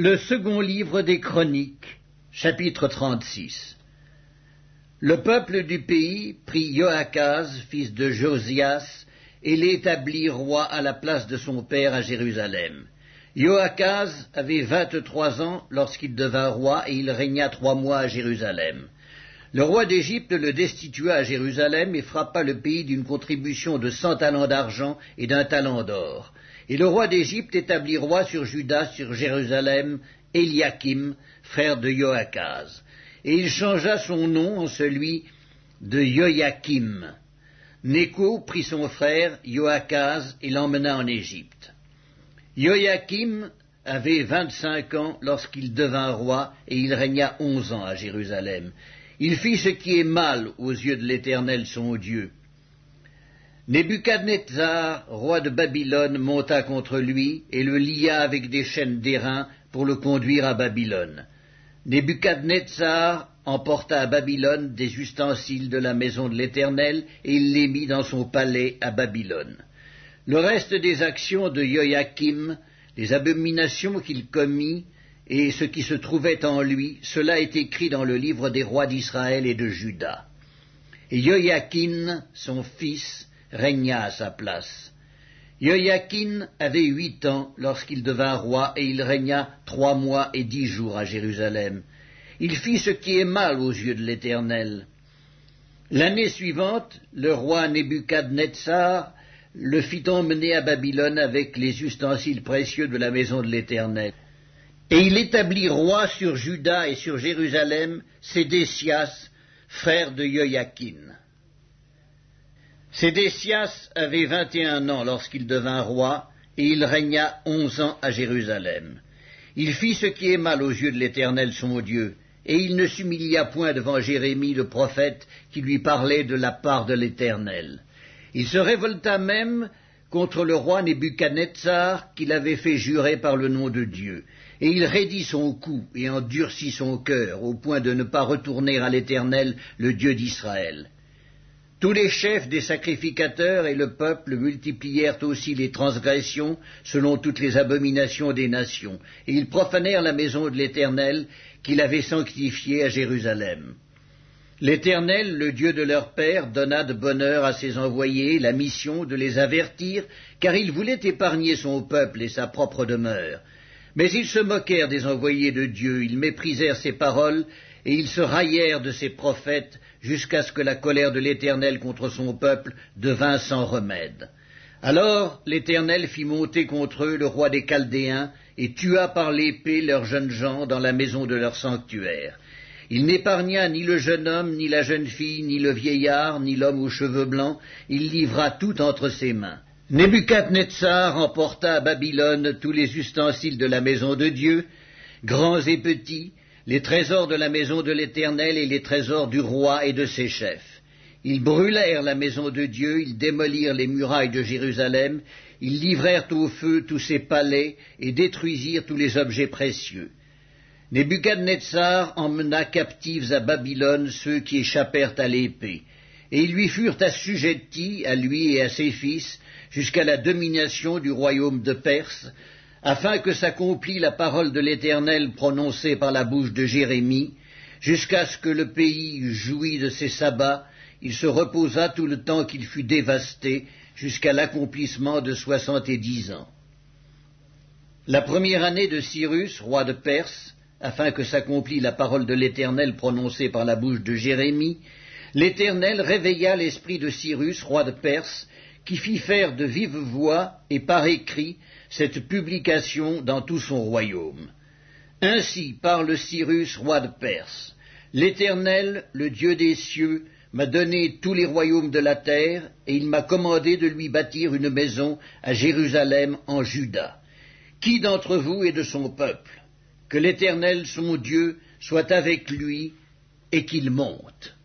Le second livre des Chroniques, chapitre 36. Le peuple du pays prit Joachaz, fils de Josias, et l'établit roi à la place de son père à Jérusalem. Joachaz avait 23 ans lorsqu'il devint roi, et il régna 3 mois à Jérusalem. Le roi d'Égypte le destitua à Jérusalem et frappa le pays d'une contribution de 100 talents d'argent et d'1 talent d'or. Et le roi d'Égypte établit roi sur Juda, sur Jérusalem, Éliakim, frère de Joachaz. Et il changea son nom en celui de Joachim. Néco prit son frère Joachaz et l'emmena en Égypte. Joachim avait 25 ans lorsqu'il devint roi, et il régna 11 ans à Jérusalem. Il fit ce qui est mal aux yeux de l'Éternel son Dieu. Nebuchadnezzar, roi de Babylone, monta contre lui et le lia avec des chaînes d'airain pour le conduire à Babylone. Nebuchadnezzar emporta à Babylone des ustensiles de la maison de l'Éternel et il les mit dans son palais à Babylone. Le reste des actions de Joachim, les abominations qu'il commit et ce qui se trouvait en lui, cela est écrit dans le livre des rois d'Israël et de Juda. Et Joachim, son fils, régna à sa place. Joachim avait 8 ans lorsqu'il devint roi, et il régna 3 mois et 10 jours à Jérusalem. Il fit ce qui est mal aux yeux de l'Éternel. L'année suivante, le roi Nebuchadnezzar le fit emmener à Babylone avec les ustensiles précieux de la maison de l'Éternel. Et il établit roi sur Juda et sur Jérusalem Sédécias, frère de Joachim. Sédécias avait 21 ans lorsqu'il devint roi, et il régna 11 ans à Jérusalem. Il fit ce qui est mal aux yeux de l'Éternel son Dieu, et il ne s'humilia point devant Jérémie le prophète qui lui parlait de la part de l'Éternel. Il se révolta même contre le roi Nebuchadnezzar qu'il avait fait jurer par le nom de Dieu, et il raidit son cou et endurcit son cœur au point de ne pas retourner à l'Éternel, le Dieu d'Israël. Tous les chefs des sacrificateurs et le peuple multiplièrent aussi les transgressions selon toutes les abominations des nations, et ils profanèrent la maison de l'Éternel qu'il avait sanctifiée à Jérusalem. L'Éternel, le Dieu de leur père, donna de bonne heure à ses envoyés la mission de les avertir, car il voulait épargner son peuple et sa propre demeure. Mais ils se moquèrent des envoyés de Dieu, ils méprisèrent ses paroles, et ils se raillèrent de ses prophètes, jusqu'à ce que la colère de l'Éternel contre son peuple devint sans remède. Alors l'Éternel fit monter contre eux le roi des Chaldéens, et tua par l'épée leurs jeunes gens dans la maison de leur sanctuaire. Il n'épargna ni le jeune homme, ni la jeune fille, ni le vieillard, ni l'homme aux cheveux blancs, il livra tout entre ses mains. Nebuchadnezzar emporta à Babylone tous les ustensiles de la maison de Dieu, grands et petits, les trésors de la maison de l'Éternel et les trésors du roi et de ses chefs. Ils brûlèrent la maison de Dieu, ils démolirent les murailles de Jérusalem, ils livrèrent au feu tous ses palais et détruisirent tous les objets précieux. Nebuchadnezzar emmena captifs à Babylone ceux qui échappèrent à l'épée, et ils lui furent assujettis, à lui et à ses fils, jusqu'à la domination du royaume de Perse, afin que s'accomplît la parole de l'Éternel prononcée par la bouche de Jérémie, jusqu'à ce que le pays jouit de ses sabbats, il se reposa tout le temps qu'il fut dévasté, jusqu'à l'accomplissement de 70 ans. La première année de Cyrus, roi de Perse, afin que s'accomplît la parole de l'Éternel prononcée par la bouche de Jérémie, l'Éternel réveilla l'esprit de Cyrus, roi de Perse, qui fit faire de vive voix et par écrit cette publication dans tout son royaume. Ainsi parle Cyrus, roi de Perse. L'Éternel, le Dieu des cieux, m'a donné tous les royaumes de la terre, et il m'a commandé de lui bâtir une maison à Jérusalem en Juda. Qui d'entre vous est de son peuple? Que l'Éternel, son Dieu, soit avec lui, et qu'il monte.